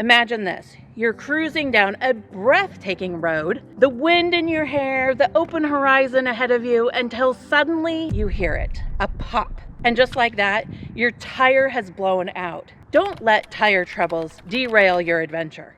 Imagine this. You're cruising down a breathtaking road, the wind in your hair, the open horizon ahead of you, until suddenly you hear it, a pop. And just like that, your tire has blown out. Don't let tire troubles derail your adventure.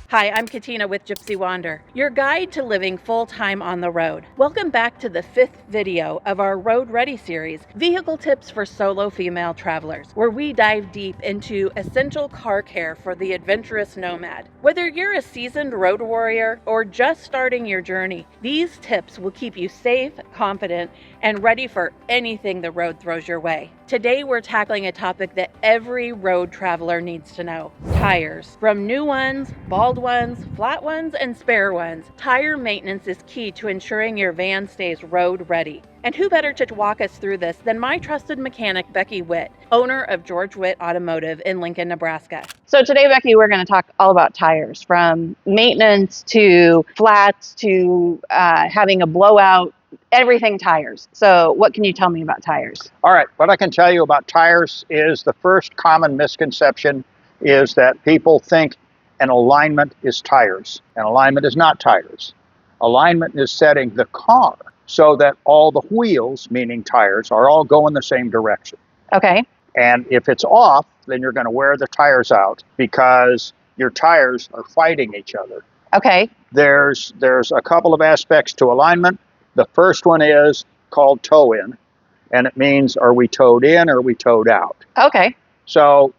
Hi, I'm Katina with Gypsy Wander, your guide to living full-time on the road. Welcome back to the 5th video of our Road Ready series, Vehicle Tips for Solo Female Travelers, where we dive deep into essential car care for the adventurous nomad. Whether you're a seasoned road warrior or just starting your journey, these tips will keep you safe, confident, and ready for anything the road throws your way. Today, we're tackling a topic that every road traveler needs to know: tires. From new ones, bald ones, flat ones, and spare ones, tire maintenance is key to ensuring your van stays road ready. And who better to walk us through this than my trusted mechanic, Becky Witt, owner of George Witt Automotive in Lincoln, Nebraska. So today, Becky, we're going to talk all about tires, from maintenance to flats to having a blowout, everything tires. So what can you tell me about tires? All right, what I can tell you about tires is the first common misconception is that people think an alignment is tires. An alignment is not tires. Alignment is setting the car so that all the wheels, meaning tires, are all going the same direction. Okay. And if it's off, then you're going to wear the tires out because your tires are fighting each other. Okay. There's a couple of aspects to alignment. The first one is called toe in, and it means, are we towed in or are we towed out? Okay. So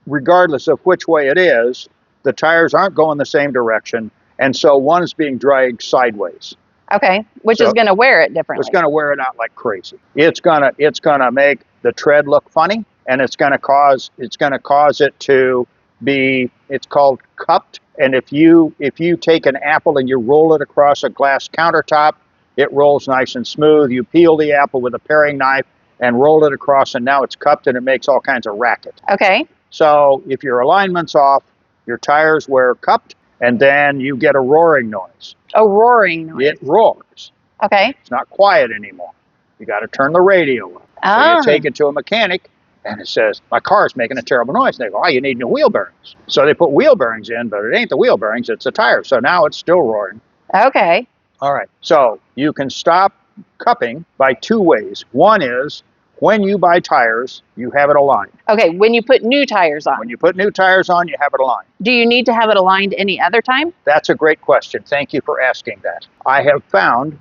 regardless of which way it is, the tires aren't going the same direction, and so one is being dragged sideways. Okay, which is going to wear it differently. It's going to wear it out like crazy. It's gonna make the tread look funny, and it's gonna cause it to be, it's called cupped. And if you take an apple and you roll it across a glass countertop, it rolls nice and smooth. You peel the apple with a paring knife and roll it across, and now it's cupped and it makes all kinds of racket. Okay. So if your alignment's off, your tires wear cupped, and then you get a roaring noise. A roaring noise. It roars. Okay. It's not quiet anymore. You got to turn the radio up. So you take it to a mechanic, and it says, my car's making a terrible noise. And they go, oh, you need new wheel bearings. So they put wheel bearings in, but it ain't the wheel bearings, it's the tire. So now it's still roaring. Okay. All right. So you can stop cupping by two ways. One is, when you buy tires, you have it aligned. Okay, when you put new tires on. When you put new tires on, you have it aligned. Do you need to have it aligned any other time? That's a great question. Thank you for asking that. I have found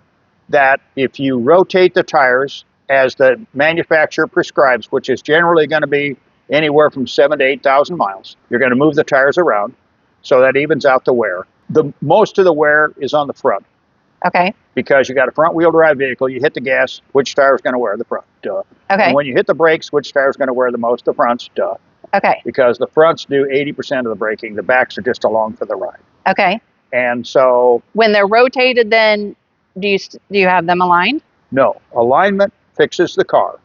that if you rotate the tires as the manufacturer prescribes, which is generally going to be anywhere from 7,000 to 8,000 miles, you're going to move the tires around, so that evens out the wear. Most of the wear is on the front. Okay. Because you got a front-wheel drive vehicle, you hit the gas, which tire is going to wear? The front. Duh. Okay. And when you hit the brakes, which tire is going to wear the most? The fronts. Duh. Okay. Because the fronts do 80% of the braking, the backs are just along for the ride. Okay. And so, when they're rotated, then do you have them aligned? No, alignment fixes the car.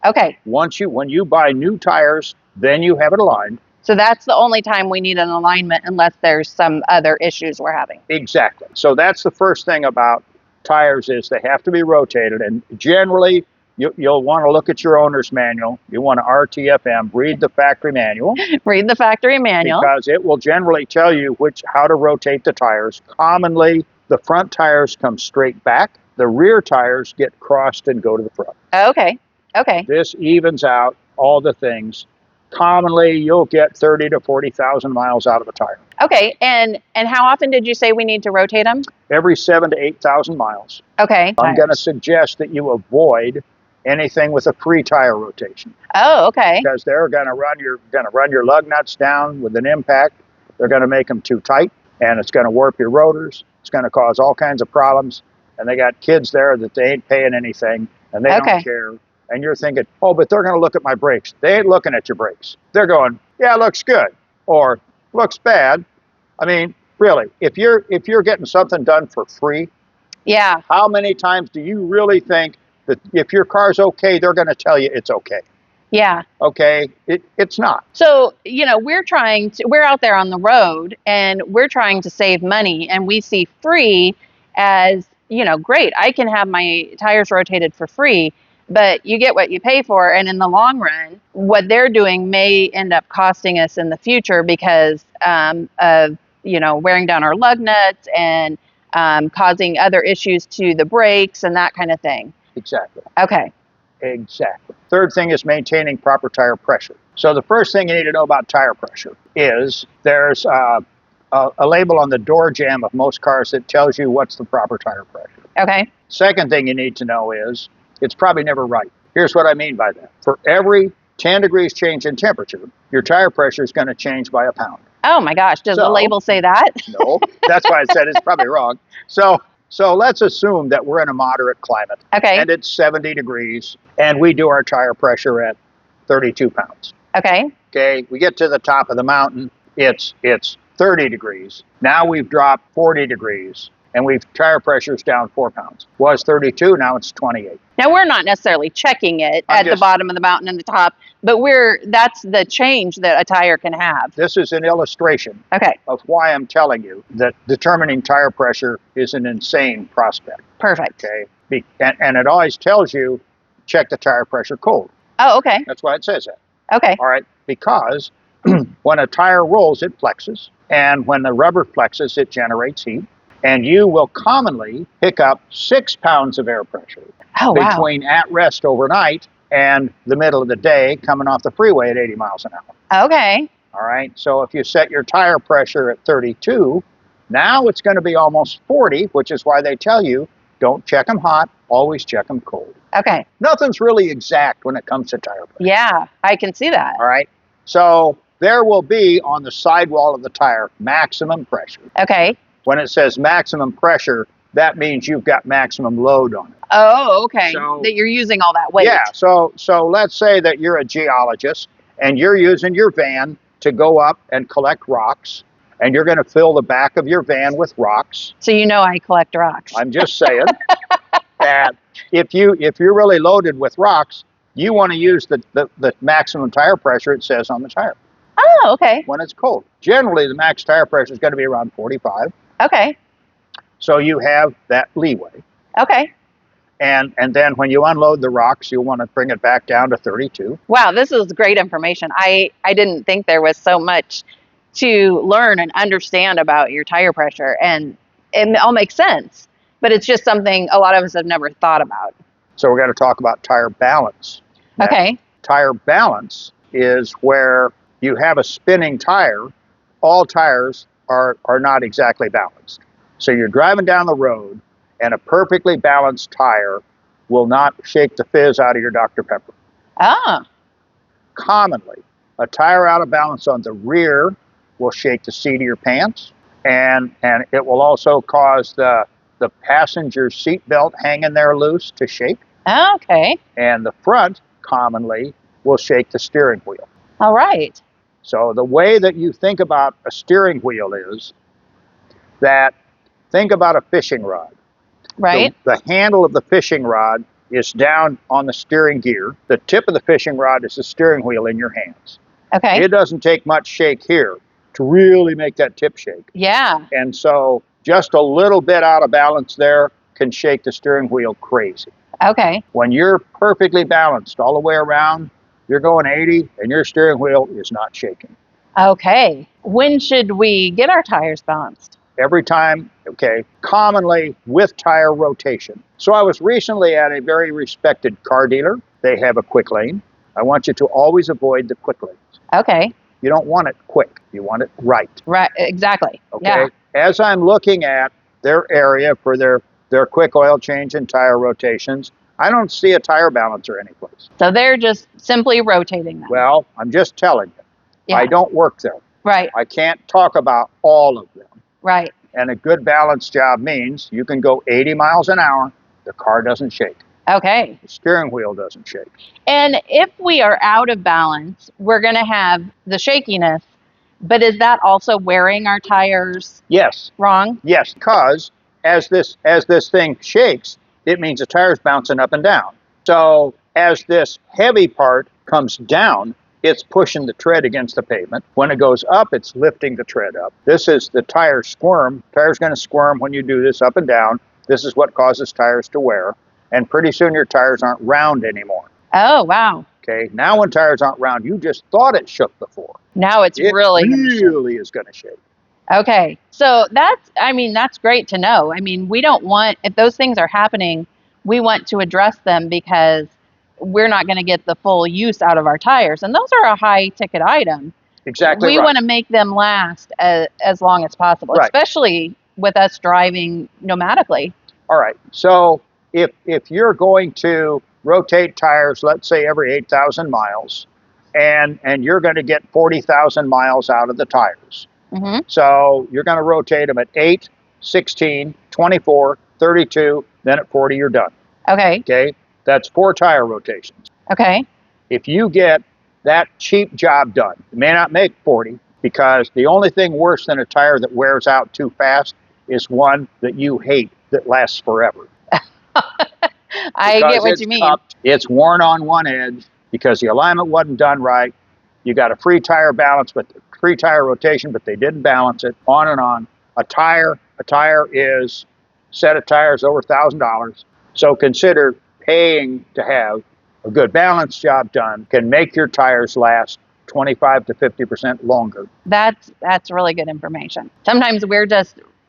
Okay. When you buy new tires, then you have it aligned. So that's the only time we need an alignment, unless there's some other issues we're having. Exactly. So that's the first thing about tires, is they have to be rotated. And generally, you'll want to look at your owner's manual. You want to RTFM, read the factory manual. Read the factory manual. Because it will generally tell you how to rotate the tires. Commonly, the front tires come straight back. The rear tires get crossed and go to the front. Okay. Okay. This evens out all the things. Commonly, you'll get 30 to 40,000 miles out of a tire. Okay, and how often did you say we need to rotate them? Every 7,000 to 8,000 miles. Okay. I'm going to suggest that you avoid anything with a free tire rotation. Oh, okay. Because they're going to run your lug nuts down with an impact. They're going to make them too tight, and it's going to warp your rotors. It's going to cause all kinds of problems. And they got kids there that they ain't paying anything, and they don't care. And you're thinking, oh, but they're going to look at my brakes. They ain't looking at your brakes. They're going, yeah, it looks good, or looks bad. I mean, really, if you're getting something done for free, yeah, how many times do you really think that if your car's okay, they're going to tell you it's okay? Yeah. Okay, it's not. So, we're out there on the road, and we're trying to save money, and we see free as, great, I can have my tires rotated for free. but you get what you pay for. And in the long run, what they're doing may end up costing us in the future because of, wearing down our lug nuts and causing other issues to the brakes and that kind of thing. Exactly. Okay. Exactly. Third thing is maintaining proper tire pressure. So the first thing you need to know about tire pressure is there's a label on the door jamb of most cars that tells you what's the proper tire pressure. Okay. Second thing you need to know is it's probably never right. Here's what I mean by that. For every 10 degrees change in temperature, your tire pressure is going to change by a pound. Oh my gosh, does the label say that? No, that's why I said it's probably wrong. So let's assume that we're in a moderate climate. Okay. And it's 70 degrees, and we do our tire pressure at 32 pounds. Okay. Okay, we get to the top of the mountain, it's 30 degrees. Now we've dropped 40 degrees, and tire pressure's down 4 pounds. Was 32, now it's 28. Now we're not necessarily checking it at the bottom of the mountain and the top, but that's the change that a tire can have. This is an illustration of why I'm telling you that determining tire pressure is an insane prospect. Perfect. Okay, and it always tells you check the tire pressure cold. Oh, okay. That's why it says that. Okay. All right, because when a tire rolls, it flexes, and when the rubber flexes, it generates heat, and you will commonly pick up 6 pounds of air pressure between at rest overnight and the middle of the day coming off the freeway at 80 miles an hour. Okay. All right, so if you set your tire pressure at 32, now it's going to be almost 40, which is why they tell you don't check them hot, always check them cold. Okay. Nothing's really exact when it comes to tire pressure. Yeah, I can see that. All right, so there will be on the sidewall of the tire maximum pressure. Okay. When it says maximum pressure, that means you've got maximum load on it. Oh, okay. So, that you're using all that weight. Yeah, so let's say that you're a geologist and you're using your van to go up and collect rocks, and you're going to fill the back of your van with rocks. So I collect rocks. I'm just saying that if you're really loaded with rocks, you want to use the maximum tire pressure it says on the tire. Oh, okay. When it's cold. Generally, the max tire pressure is going to be around 45. Okay. So you have that leeway. Okay. And then when you unload the rocks, you'll want to bring it back down to 32. Wow, this is great information. I didn't think there was so much to learn and understand about your tire pressure, and it all makes sense, but it's just something a lot of us have never thought about. So we're going to talk about tire balance. Now, okay. Tire balance is where you have a spinning tire. All tires are not exactly balanced. So you're driving down the road, and a perfectly balanced tire will not shake the fizz out of your Dr. Pepper. Ah. Commonly, a tire out of balance on the rear will shake the seat of your pants, and it will also cause the passenger seat belt hanging there loose to shake. Okay. And the front commonly will shake the steering wheel. All right. So the way that you think about a steering wheel is that think about a fishing rod. Right. The handle of the fishing rod is down on the steering gear. The tip of the fishing rod is the steering wheel in your hands. Okay. It doesn't take much shake here to really make that tip shake. Yeah. And so just a little bit out of balance there can shake the steering wheel crazy. Okay. When you're perfectly balanced all the way around, you're going 80 and your steering wheel is not shaking. Okay. When should we get our tires balanced? Every time, okay, commonly with tire rotation. So I was recently at a very respected car dealer. They have a quick lane. I want you to always avoid the quick lanes. Okay. You don't want it quick. You want it right. Right, exactly. Okay. Yeah. As I'm looking at their area for their quick oil change and tire rotations, I don't see a tire balancer anyplace. So they're just simply rotating them. Well, I'm just telling you. Yeah. I don't work there. Right. I can't talk about all of them. Right. And a good balance job means you can go 80 miles an hour, the car doesn't shake. Okay. The steering wheel doesn't shake. And if we are out of balance, we're going to have the shakiness. But is that also wearing our tires Yes. wrong? Yes, because as this thing shakes, it means the tire's bouncing up and down. So as this heavy part comes down, it's pushing the tread against the pavement. When it goes up, it's lifting the tread up. This is the tire squirm. Tire's going to squirm when you do this up and down. This is what causes tires to wear. and pretty soon your tires aren't round anymore. Oh, wow. Okay, now when tires aren't round, you just thought it shook before. Now it's It really really is going to shake. okay. So that's great to know. I mean, we don't want, if those things are happening, we want to address them because we're not going to get the full use out of our tires. And those are a high ticket item. Exactly We right. want to make them last as long as possible, Right. especially with us driving nomadically. All right. So if you're going to rotate tires, let's say every 8,000 miles, and you're going to get 40,000 miles out of the tires. Mm-hmm. So you're going to rotate them at 8, 16, 24, 32, then at 40 you're done. Okay. Okay? That's 4 tire rotations. Okay. If you get that cheap job done, you may not make 40, because the only thing worse than a tire that wears out too fast is one that you hate that lasts forever. I get what you mean. Cupped, it's worn on one edge because the alignment wasn't done right. You got a free tire balance, but free tire rotation, but they didn't balance it. On and on. A tire is set of tires over $1,000. So consider paying to have a good balance job done can make your tires last 25 to 50% longer. That's really good information. Sometimes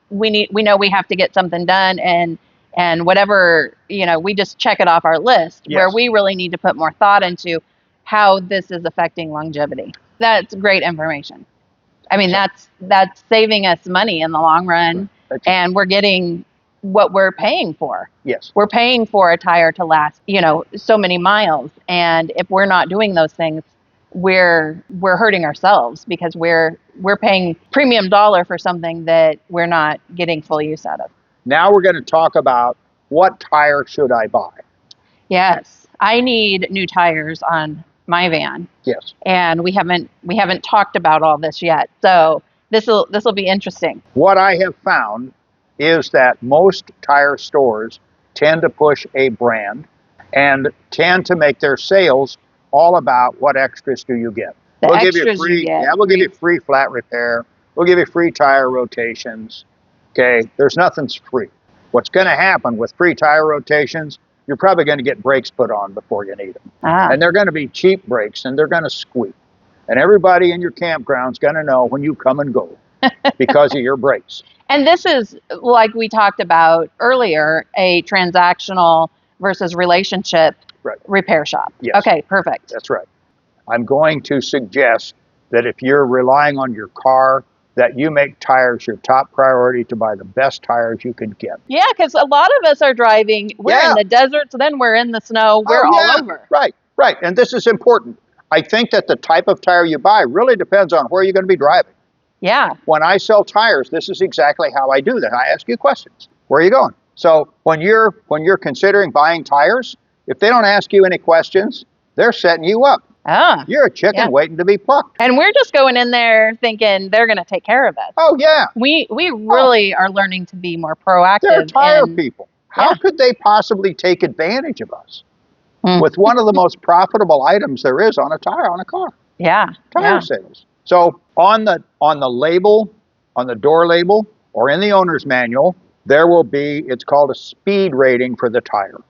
we know we have to get something done, and whatever, we just check it off our list. Yes. Where we really need to put more thought into how this is affecting longevity. That's great information. I mean, that's saving us money in the long run, and we're getting what we're paying for. Yes. We're paying for a tire to last, so many miles, and if we're not doing those things, we're hurting ourselves because we're paying premium dollar for something that we're not getting full use out of. Now we're going to talk about what tire should I buy. Yes, I need new tires on my van. Yes. And we haven't talked about all this yet. So this will be interesting. What I have found is that most tire stores tend to push a brand and tend to make their sales all about what extras do you get. We'll give you free flat repair. We'll give you free tire rotations. Okay, there's nothing's free. What's going to happen with free tire rotations, you're probably going to get brakes put on before you need them. And they're going to be cheap brakes, and they're going to squeak. And everybody in your campground's going to know when you come and go because of your brakes. And this is, like we talked about earlier, a transactional versus relationship repair shop. Yes. Okay, perfect. That's right. I'm going to suggest that if you're relying on your car, that you make tires your top priority to buy the best tires you can get. Yeah, because a lot of us are driving. We're in the deserts, then we're in the snow. We're all over. Right. And this is important. I think that the type of tire you buy really depends on where you're going to be driving. Yeah. When I sell tires, this is exactly how I do that. I ask you questions. Where are you going? So when you're considering buying tires, if they don't ask you any questions, they're setting you up. You're a chicken waiting to be plucked. And we're just going in there thinking they're going to take care of us. Oh, yeah. We really are learning to be more proactive. They're tire people. How could they possibly take advantage of us with one of the most profitable items there is on a tire on a car? Yeah. Tire sales. So on the label, on the door label, or in the owner's manual, there will be, it's called a speed rating for the tire.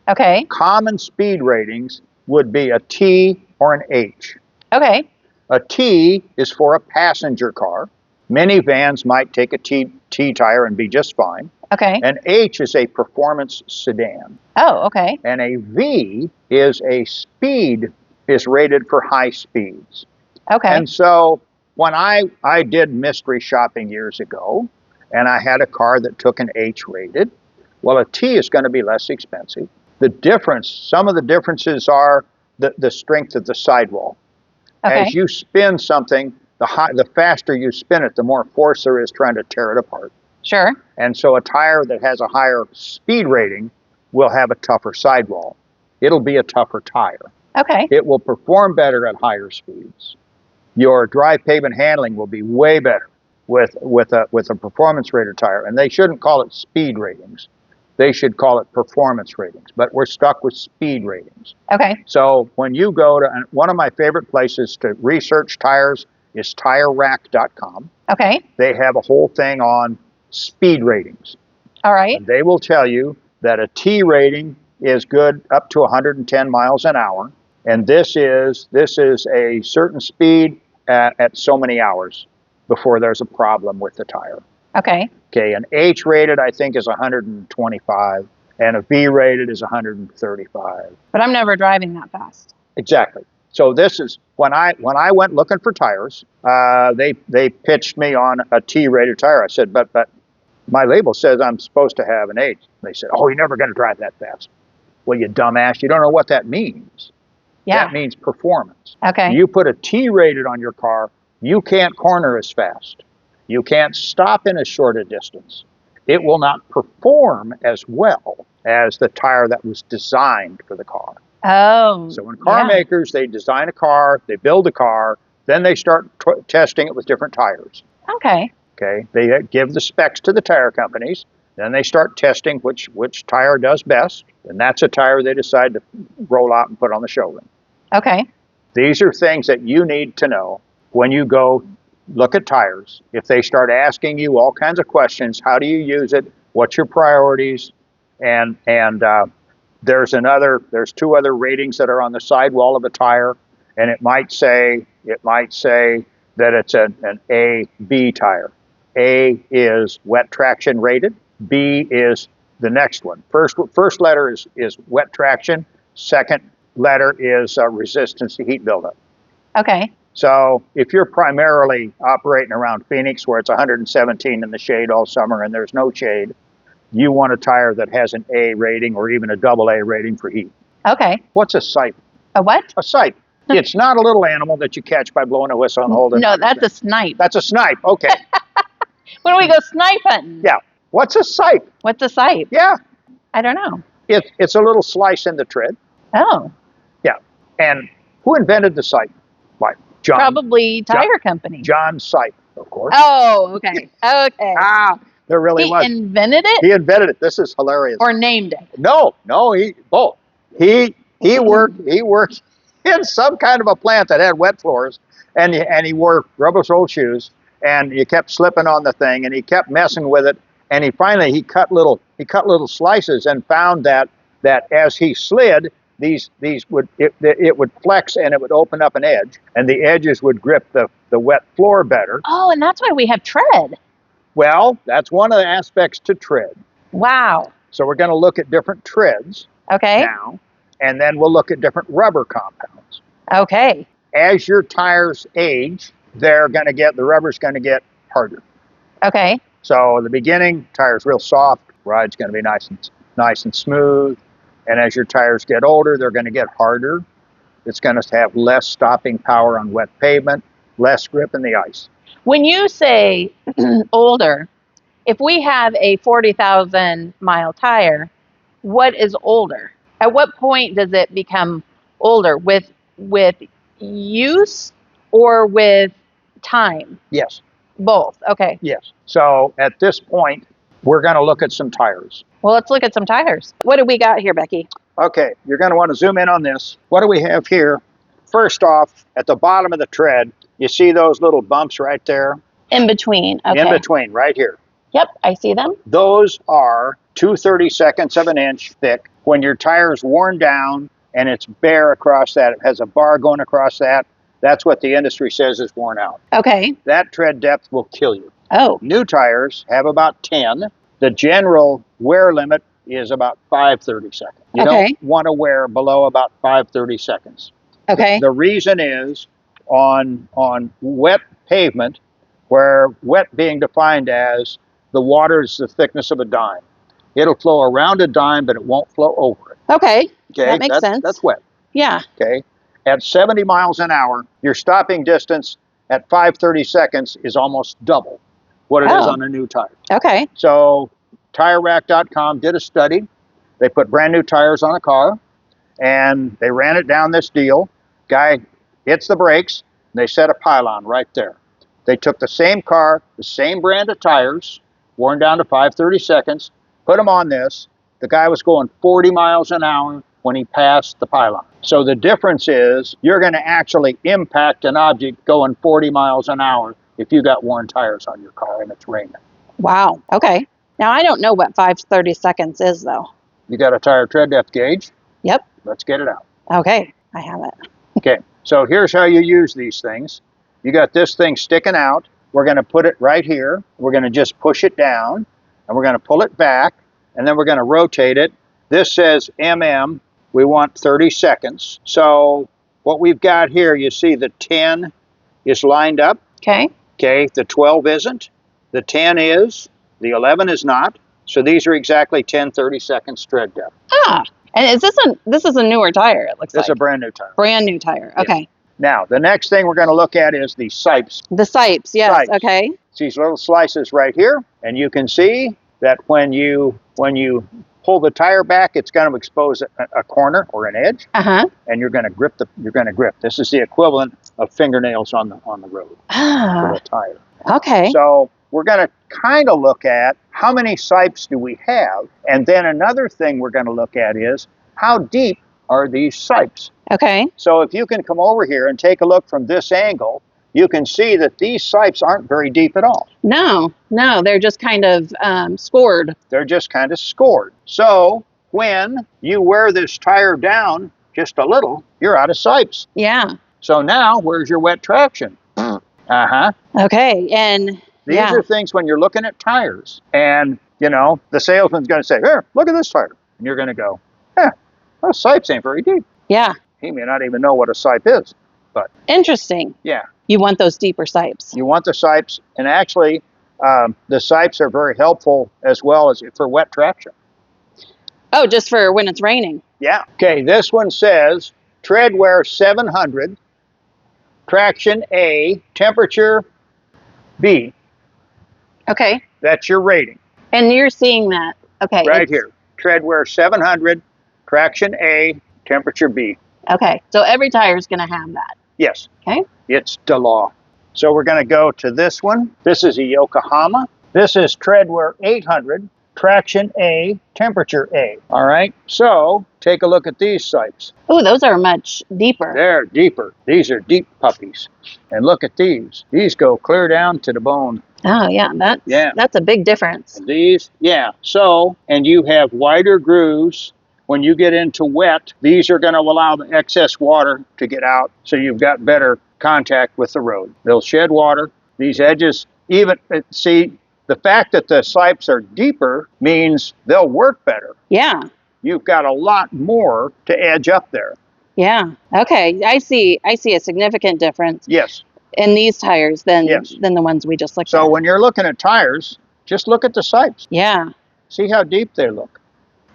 Okay. Common speed ratings would be a T or an H. Okay. A T is for a passenger car. Many vans might take a T tire and be just fine. Okay. An H is a performance sedan. Oh, okay. And a V is is rated for high speeds. Okay. And so when I did mystery shopping years ago, and I had a car that took an H rated, well, a T is going to be less expensive. Some of the differences are the strength of the sidewall. Okay. As you spin something, the faster you spin it, the more force there is trying to tear it apart. Sure. And so a tire that has a higher speed rating will have a tougher sidewall. It'll be a tougher tire. Okay. It will perform better at higher speeds. Your dry pavement handling will be way better with a performance rated tire. And they shouldn't call it speed ratings. They should call it performance ratings, but we're stuck with speed ratings. Okay. So when you go to, one of my favorite places to research tires is TireRack.com. Okay. They have a whole thing on speed ratings. All right. And they will tell you that a T rating is good up to 110 miles an hour. And this is a certain speed at so many hours before there's a problem with the tire. Okay. Okay, an H rated I think is 125, and a V rated is 135. But I'm never driving that fast. Exactly. So this is when I went looking for tires. They pitched me on a T rated tire. I said, but my label says I'm supposed to have an H. They said, oh, you're never going to drive that fast. Well, you dumbass, you don't know what that means. Yeah. That means performance. Okay. You put a T rated on your car, you can't corner as fast. You can't stop in as short a distance. It will not perform as well as the tire that was designed for the car. Oh. So when car makers, they design a car, they build a car, then they start testing it with different tires. Okay. Okay. They give the specs to the tire companies. Then they start testing which tire does best. And that's a tire they decide to roll out and put on the showroom. Okay. These are things that you need to know when you go look at tires. If they start asking you all kinds of questions, how do you use it? What's your priorities? And there's two other ratings that are on the sidewall of a tire, and it might say that it's an A B tire. A is wet traction rated. B is the next one. First letter is wet traction. Second letter is resistance to heat buildup. Okay. So if you're primarily operating around Phoenix where it's 117 in the shade all summer and there's no shade, you want a tire that has an A rating or even a double A rating for heat. Okay. What's a sipe? A what? A sipe. It's not a little animal that you catch by blowing a whistle and holding. No, that's a snipe. That's a snipe. Okay. When do we go snipe hunting? Yeah. What's a sipe? What's a sipe? Yeah. I don't know. It's a little slice in the tread. Oh. Yeah. And who invented the sipe? Why? Probably tire company. John Sipe, of course. Oh, okay. Okay. There really was. He invented it? He invented it. This is hilarious. Or named it? No, he both. He worked in some kind of a plant that had wet floors, and he wore rubber-soled shoes, and you kept slipping on the thing, and he kept messing with it, and he finally cut little slices and found that as he slid, these would it would flex and it would open up an edge, and the edges would grip the wet floor better. Oh, and that's why we have tread. Well, that's one of the aspects to tread. Wow. So we're going to look at different treads now, and then we'll look at different rubber compounds. Okay. As your tires age, the rubber's going to get harder. Okay. So in the beginning, tires real soft, ride's going to be nice and smooth. And as your tires get older, they're going to get harder. It's going to have less stopping power on wet pavement, less grip in the ice. When you say older, if we have a 40,000 mile tire, what is older? At what point does it become older? With use or with time? Yes. Both. Okay. Yes. So at this point, we're going to look at some tires. Well, let's look at some tires. What do we got here, Becky? Okay, you're going to want to zoom in on this. What do we have here? First off, at the bottom of the tread, you see those little bumps right there? In between. Okay. In between, right here. Yep, I see them. Those are 2/32 of an inch thick. When your tire's worn down and it's bare across that, it has a bar going across that, that's what the industry says is worn out. Okay. That tread depth will kill you. Oh. New tires have about 10. The general wear limit is about 5/32. You don't want to wear below about 5/32. Okay. The reason is on wet pavement, where wet being defined as the water is the thickness of a dime. It'll flow around a dime, but it won't flow over it. Okay. That makes sense. That's wet. Yeah. Okay. At 70 miles an hour, your stopping distance at 5/32 is almost double what it is on a new tire. Okay. So TireRack.com did a study. They put brand new tires on a car, and they ran it down this deal. Guy hits the brakes, and they set a pylon right there. They took the same car, the same brand of tires, worn down to 5/32, put them on this. The guy was going 40 miles an hour when he passed the pylon. So the difference is you're going to actually impact an object going 40 miles an hour if you got worn tires on your car and it's raining. Wow. Okay. Now, I don't know what 5/32 is, though. You got a tire tread depth gauge? Yep. Let's get it out. Okay, I have it. Okay, so here's how you use these things. You got this thing sticking out. We're going to put it right here. We're going to just push it down, and we're going to pull it back, and then we're going to rotate it. This says MM. We want 30 seconds. So what we've got here, you see the 10 is lined up. Okay. Okay, the 12 isn't. The 10 is. The 11 is not. So these are exactly 10 30-second tread depth. Ah, and this is a newer tire, it looks like. It's a brand new tire. Brand new tire, okay. Yes. Now, the next thing we're going to look at is the Sipes. The Sipes, yes, Sipes. okay. It's these little slices right here, and you can see that when you pull the tire back, it's going to expose a corner or an edge, and you're going to grip. This is the equivalent of fingernails on the road for the tire. Okay. So we're going to kind of look at how many Sipes do we have, and then another thing we're going to look at is how deep are these Sipes. Okay. So if you can come over here and take a look from this angle, you can see that these Sipes aren't very deep at all. No, they're just kind of scored. They're just kind of scored. So when you wear this tire down just a little, you're out of Sipes. Yeah. So now, where's your wet traction? Okay, and these are things when you're looking at tires, and the salesman's going to say, "Here, look at this tire," and you're going to go, those Sipes ain't very deep. Yeah. He may not even know what a Sipe is, but interesting. Yeah. You want those deeper Sipes. You want the Sipes, and actually, the Sipes are very helpful as well as for wet traction. Oh, just for when it's raining. Yeah. Okay, this one says tread wear 700, traction A, temperature B. Okay. That's your rating. And you're seeing that. Okay. Right here. Tread wear 700, traction A, temperature B. Okay. So every tire is going to have that. Yes. Okay. It's the law. So we're going to go to this one. This is a Yokohama. This is tread wear 800, traction A, temperature A. All right. So take a look at these Sipes. Oh, those are much deeper. They're deeper. These are deep puppies. And look at these. These go clear down to the bone. Oh, yeah. That's a big difference. And these, So, and you have wider grooves. When you get into wet, these are going to allow the excess water to get out, so you've got better contact with the road. They'll shed water. These edges, even, see, the fact that the Sipes are deeper means they'll work better. Yeah. You've got a lot more to edge up there. Yeah. Okay. I see a significant difference. Yes. In these tires than the ones we just looked at. So when you're looking at tires, just look at the Sipes. Yeah. See how deep they look.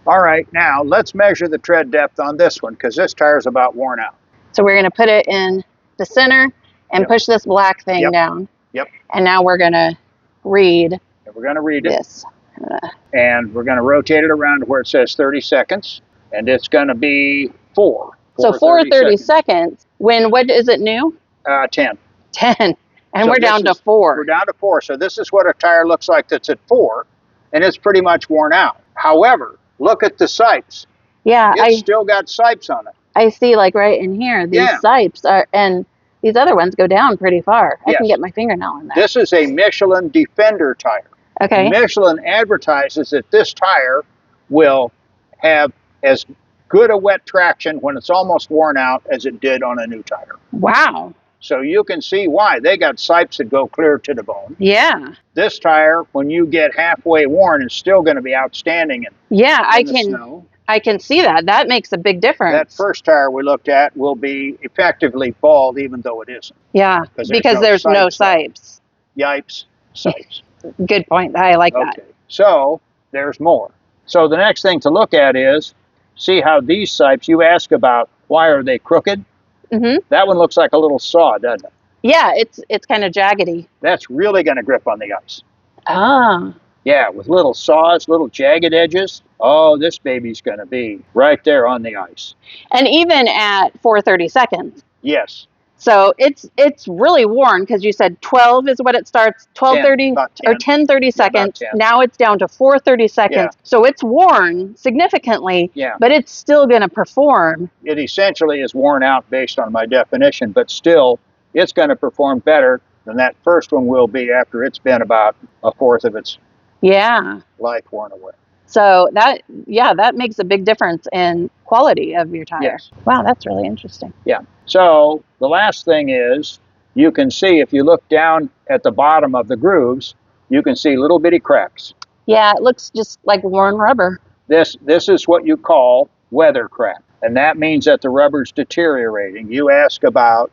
All right, now let's measure the tread depth on this one, because this tire's about worn out. So we're going to put it in the center and push this black thing down. Yep. And now we're going to read this. And we're going to rotate it around to where it says 30 seconds. And it's going to be 4. So 4:30 seconds. What is it new? 10. 10. And So we're down to 4. We're down to 4. So this is what a tire looks like that's at 4. And it's pretty much worn out. However, look at the Sipes. Yeah. It's still got Sipes on it. I see, like right in here, these Sipes are, and these other ones go down pretty far. I can get my fingernail in there. This is a Michelin Defender tire. Okay. Michelin advertises that this tire will have as good a wet traction when it's almost worn out as it did on a new tire. Wow. So you can see why. They got Sipes that go clear to the bone. Yeah. This tire, when you get halfway worn, is still going to be outstanding in the snow. I can see that. That makes a big difference. That first tire we looked at will be effectively bald, even though it isn't. Yeah, because there's no Sipes. Yipes, Sipes. Good point. I like that. So there's more. So the next thing to look at is, see how these Sipes, you ask about why are they crooked? Mm-hmm. That one looks like a little saw, doesn't it? Yeah, it's kind of jaggedy. That's really going to grip on the ice. Ah. Yeah, with little saws, little jagged edges. Oh, this baby's going to be right there on the ice. And even at 4:30 seconds. Yes. So it's really worn, because you said 12 is what it starts, 12:30 or 10:30 seconds. Now it's down to 4:30 seconds. Yeah. So it's worn significantly, Yeah. but it's still going to perform. It essentially is worn out based on my definition, but still it's going to perform better than that first one will be after it's been about a fourth of its life worn away. So that makes a big difference in quality of your tire. Yes. Wow, that's really interesting. Yeah. So the last thing is, you can see if you look down at the bottom of the grooves, you can see little bitty cracks. Yeah, it looks just like worn rubber. This is what you call weather crack, and that means that the rubber's deteriorating. You ask about,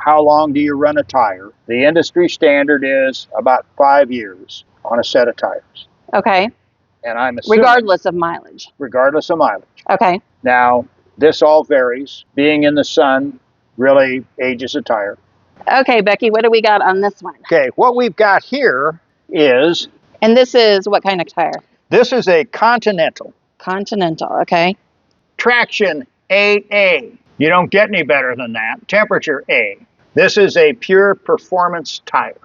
how long do you run a tire? The industry standard is about 5 years on a set of tires. Okay. And I'm assuming, Regardless of mileage. Regardless of mileage. Okay. Now, this all varies. Being in the sun really ages a tire. Okay, Becky, what do we got on this one? Okay, what we've got here is... And this is what kind of tire? This is a Continental. Continental, okay. Traction 8A. You don't get any better than that. Temperature A. This is a pure performance tire.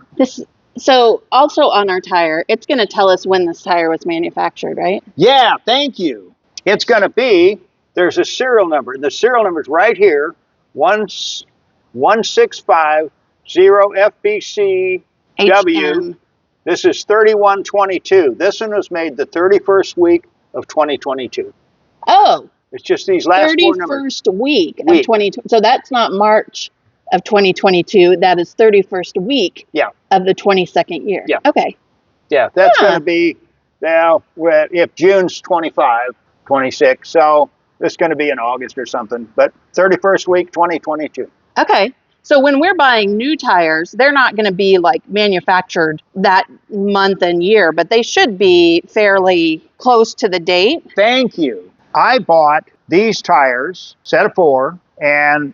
So also on our tire, it's going to tell us when this tire was manufactured, right? Yeah, thank you. It's going to be, there's a serial number. The serial number is right here, 165-0FBCW. HM. This is 3122. This one was made the 31st week of 2022. Oh. It's just these last 4 numbers. 31st week of 2022. So that's not March of 2022. That is 31st week of the 22nd year. Yeah. Okay. Yeah, that's going to be, now, if June's 25, 26, so it's going to be in August or something, but 31st week, 2022. Okay. So when we're buying new tires, they're not going to be like manufactured that month and year, but they should be fairly close to the date. Thank you. I bought these tires, set of 4, and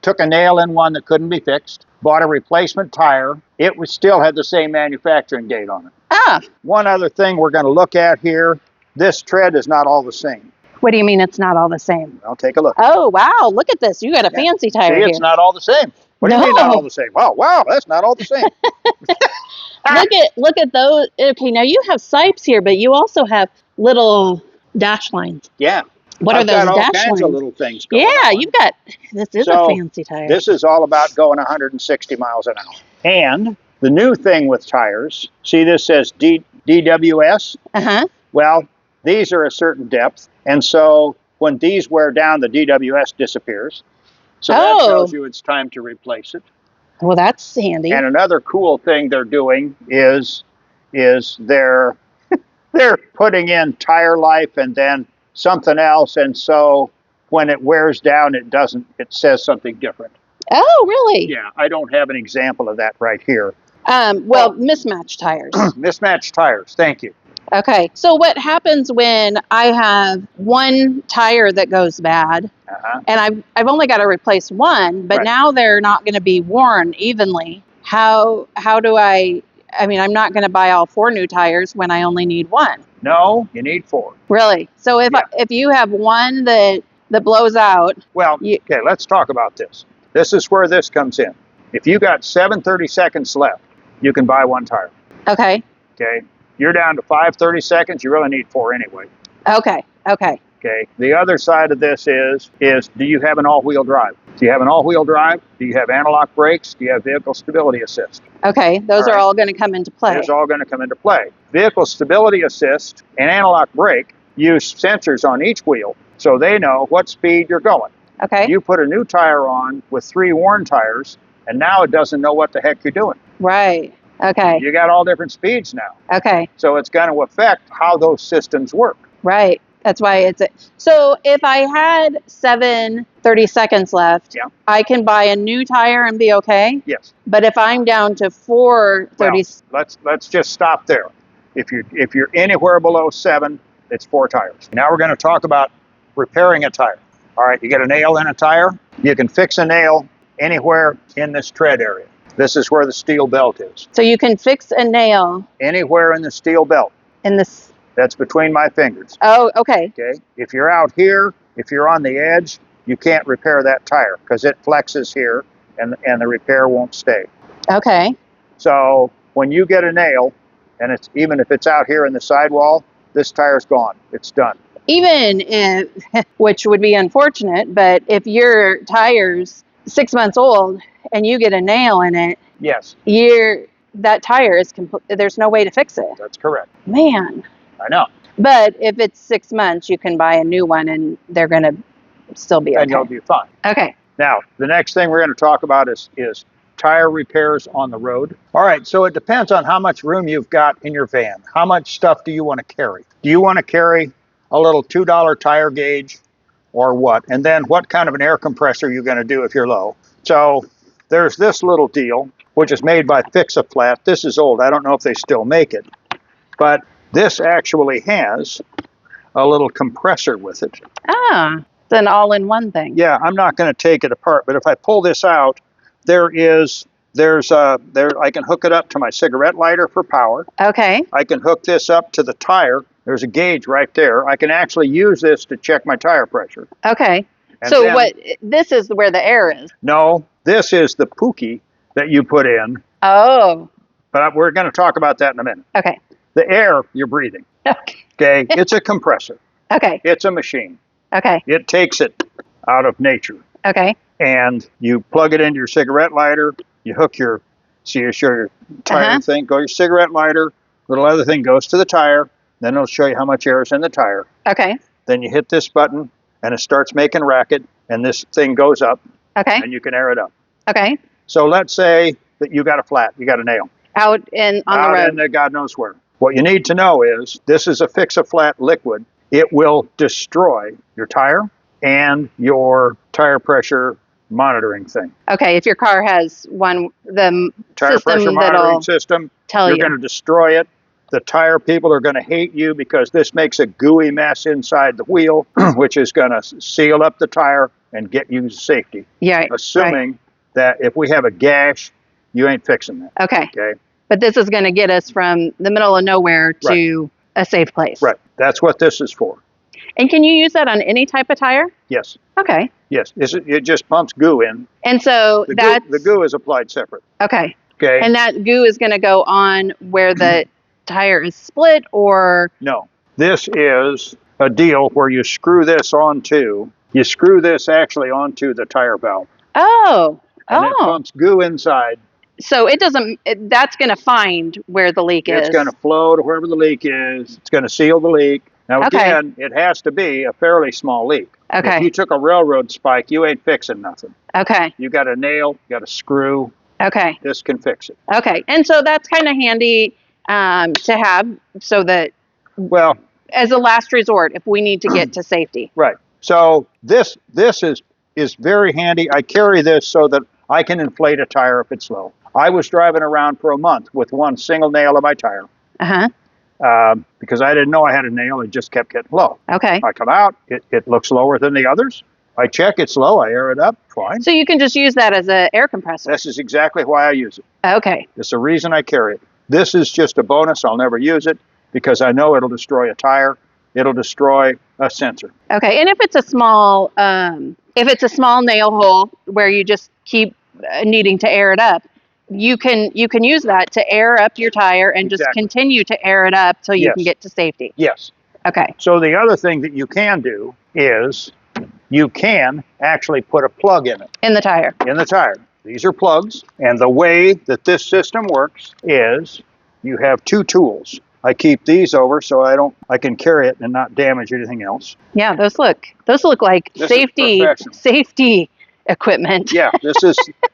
took a nail in one that couldn't be fixed. Bought a replacement tire. It still had the same manufacturing date on it. Ah. One other thing we're going to look at here, this tread is not all the same. What do you mean it's not all the same? I'll take a look. Oh, wow. Look at this. You got a fancy tire here. It's not all the same. What do you mean not all the same? Wow, that's not all the same. Look at those. Okay, now you have Sipes here, but you also have little dash lines. Yeah. What are those dash lines? I've got all kinds of little things going on. You've got, this is a fancy tire. This is all about going 160 miles an hour. And the new thing with tires, see this says DWS? Uh-huh. Well, these are a certain depth, and so when these wear down, the DWS disappears. So that tells you it's time to replace it. Well, that's handy. And another cool thing they're doing is they're putting in tire life and then something else, and so when it wears down, it says something different. Oh, really? Yeah, I don't have an example of that right here. Mismatched tires. Mismatched tires, thank you. Okay, so what happens when I have one tire that goes bad, and I've only got to replace one, but now they're not going to be worn evenly? How do I'm not going to buy all 4 new tires when I only need 1. No, you need 4. Really? So if you have one that blows out. Well, okay, let's talk about this. This is where this comes in. If you got 7 seconds left, you can buy 1 tire. Okay. Okay. You're down to 5 seconds. You really need 4 anyway. Okay. Okay. The other side of this is do you have an all-wheel drive? Do you have an all-wheel drive? Do you have analog brakes? Do you have vehicle stability assist? Okay. Those are all going to come into play. Those are all going to come into play. Vehicle stability assist and analog brake use sensors on each wheel, so they know what speed you're going. Okay. You put a new tire on with 3 worn tires, and now it doesn't know what the heck you're doing. Right. Okay. You got all different speeds now. Okay. So it's going to affect how those systems work. Right. That's why so if I had 30 seconds left, I can buy a new tire and be okay? Yes. But if I'm down to 30, let's just stop there. If you're anywhere below 7, it's 4 tires. Now we're going to talk about repairing a tire. All right, you get a nail in a tire. You can fix a nail anywhere in this tread area. This is where the steel belt is. So you can fix a nail anywhere in the steel belt. In this. That's between my fingers. Oh, okay. Okay. If you're out here, if you're on the edge, you can't repair that tire because it flexes here and the repair won't stay. Okay. So when you get a nail, and even if it's out here in the sidewall, this tire's gone. It's done. Even if, which would be unfortunate, but if your tire's 6 months old and you get a nail in it, yes, that tire is there's no way to fix it. That's correct. Man. I know. But if it's 6 months, you can buy a new one and they're going to still be okay. And you'll be fine. Okay. Now, the next thing we're going to talk about is tire repairs on the road. All right, so it depends on how much room you've got in your van. How much stuff do you want to carry? Do you want to carry a little $2 tire gauge or what? And then what kind of an air compressor are you going to do if you're low? So there's this little deal, which is made by Fix-A-Flat. This is old. I don't know if they still make it. But this actually has a little compressor with it. Ah, it's an all-in-one thing. Yeah, I'm not going to take it apart, but if I pull this out, I can hook it up to my cigarette lighter for power. Okay. I can hook this up to the tire. There's a gauge right there. I can actually use this to check my tire pressure. Okay. And So then- this is where the air is. No, this is the pookie that you put in, Oh, but we're going to talk about that in a minute. okay. The air you're breathing, Okay. okay? It's a compressor. Okay. It's a machine. Okay. It takes it out of nature. Okay. And you plug it into your cigarette lighter, you hook your tire thing, go your cigarette lighter, little other thing goes to the tire, then it'll show you how much air is in the tire. Okay. Then you hit this button and it starts making racket and this thing goes up Okay. and you can air it up. Okay. So let's say that you got a flat, you got a nail. Out on the Out road. in the God knows where. What you need to know is this is a Fix-A-Flat liquid. It will destroy your tire and your tire pressure monitoring thing. Okay. If your car has the Tire pressure system monitoring that'll system, tell you're you. going to destroy it. The tire people are going to hate you because this makes a gooey mess inside the wheel, which is going to seal up the tire and get you safety. Yeah. Right. Assuming that if we have a gash, you ain't fixing that. Okay. Okay. But this is going to get us from the middle of nowhere to a safe place. Right. That's what this is for. And can you use that on any type of tire? Yes. Okay. Yes. It just pumps goo in. And so The goo is applied separate. okay. Okay. And that goo is going to go on where the tire is split, or No. This is a deal where you screw this onto the tire valve. oh, And it pumps goo inside. So it doesn't. That's going to find where the leak is. It's going to flow to wherever the leak is. It's going to seal the leak. Now, Okay. again, it has to be a fairly small leak. Okay. If you took a railroad spike, you ain't fixing nothing. Okay. You got a nail, you got a screw. Okay. This can fix it. Okay. And so that's kind of handy to have, so that Well, as a last resort, if we need to get to safety. right. So this is very handy. I carry this so that I can inflate a tire if it's low. I was driving around for a month with one single nail in my tire because I didn't know I had a nail. It just kept getting low. Okay. I come out, it looks lower than the others. I check, it's low, I air it up, fine. So you can just use that as an air compressor. This is exactly why I use it. Okay. It's the reason I carry it. This is just a bonus. I'll never use it because I know it'll destroy a tire. It'll destroy a sensor. Okay. And if it's a small nail hole where you just keep needing to air it up, you can use that to air up your tire and just Exactly. continue to air it up till you Yes. can get to safety. Yes. Okay. So the other thing that you can do is you can actually put a plug in it, In the tire. in the tire. These are plugs. And the way that this system works is you have two tools. I keep these over so I can carry it and not damage anything else. Yeah, those look like This is safety professional. equipment. Yeah,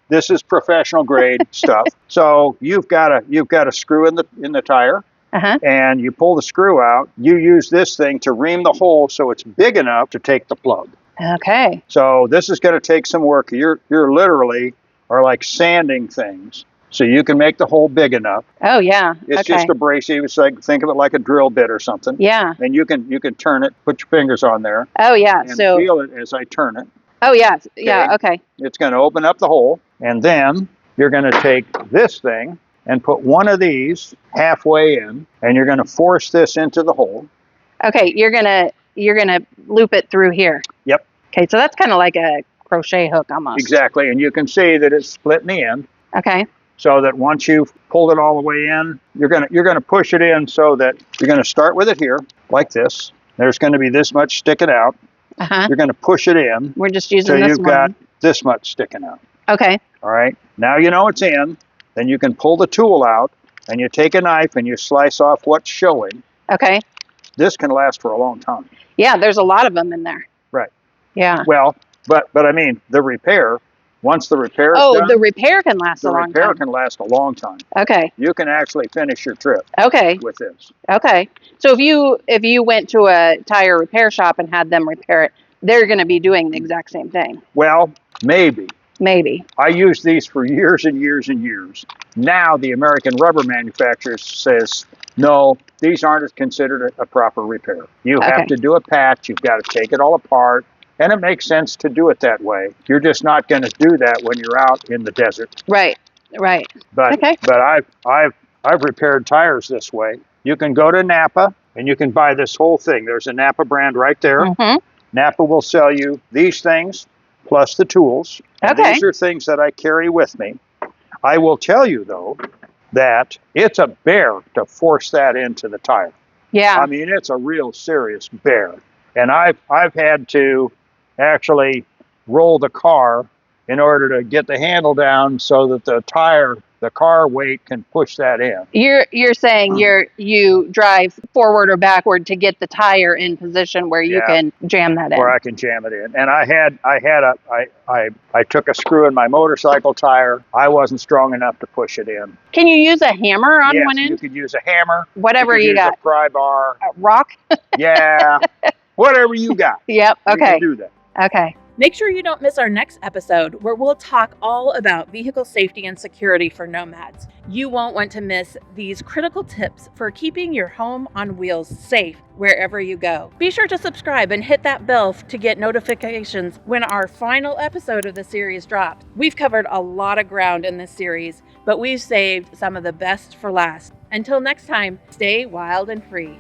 this is professional grade stuff. So you've got a screw in the tire, and you pull the screw out. You use this thing to ream the hole so it's big enough to take the plug. Okay. So this is going to take some work. You're literally are like sanding things. So you can make the hole big enough. Oh yeah. It's okay. just abrasive. It's like, think of it like a drill bit or something. Yeah. And you can turn it, put your fingers on there, Oh yeah. and So. feel it as I turn it. Oh yeah. Yeah. Okay. It's going to open up the hole, and then you're going to take this thing and put one of these halfway in, and you're going to force this into the hole. Okay. You're gonna loop it through here. Yep. Okay. So that's kind of like a crochet hook almost. Exactly. And you can see that it's split in the end. Okay. So that once you've pulled it all the way in, you're gonna push it in so that you're gonna start with it here, like this. There's gonna be this much sticking out. You're gonna push it in. We're just using so this you've one. got this much sticking out. Okay. All right. Now you know it's in. Then you can pull the tool out, and you take a knife and you slice off what's showing. Okay. this can last for a long time. Yeah, there's a lot of them in there. Right. Yeah. Well, but I mean, the repair, once the repair is done, the repair can last a long time. the repair can last a long time. Okay. You can actually finish your trip Okay. with this. Okay. So if you went to a tire repair shop and had them repair it, they're going to be doing the exact same thing. Well, maybe. Maybe. I used these for years and years and years. Now the American rubber manufacturer says, no, these aren't considered a proper repair. You have to do a patch. You've got to take it all apart. And it makes sense to do it that way. You're just not going to do that when you're out in the desert. Right. Right. But Okay. but I've repaired tires this way. You can go to Napa and you can buy this whole thing. There's a Napa brand right there. Mm-hmm. Napa will sell you these things plus the tools. And Okay. these are things that I carry with me. I will tell you though that it's a bear to force that into the tire. Yeah. I mean, it's a real serious bear. And I've had to actually roll the car in order to get the handle down so that the car weight can push that in. You're saying you drive forward or backward to get the tire in position where you can jam that in. Where I can jam it in. And I took a screw in my motorcycle tire. I wasn't strong enough to push it in. Can you use a hammer on one Yes, end? you could use a hammer. Whatever you use got. a pry bar. A rock? Yeah. Whatever you got. Yep. You Okay. can do that. Okay. Make sure you don't miss our next episode where we'll talk all about vehicle safety and security for nomads. You won't want to miss these critical tips for keeping your home on wheels safe wherever you go. Be sure to subscribe and hit that bell to get notifications when our final episode of the series drops. We've covered a lot of ground in this series, but we've saved some of the best for last. Until next time, stay wild and free.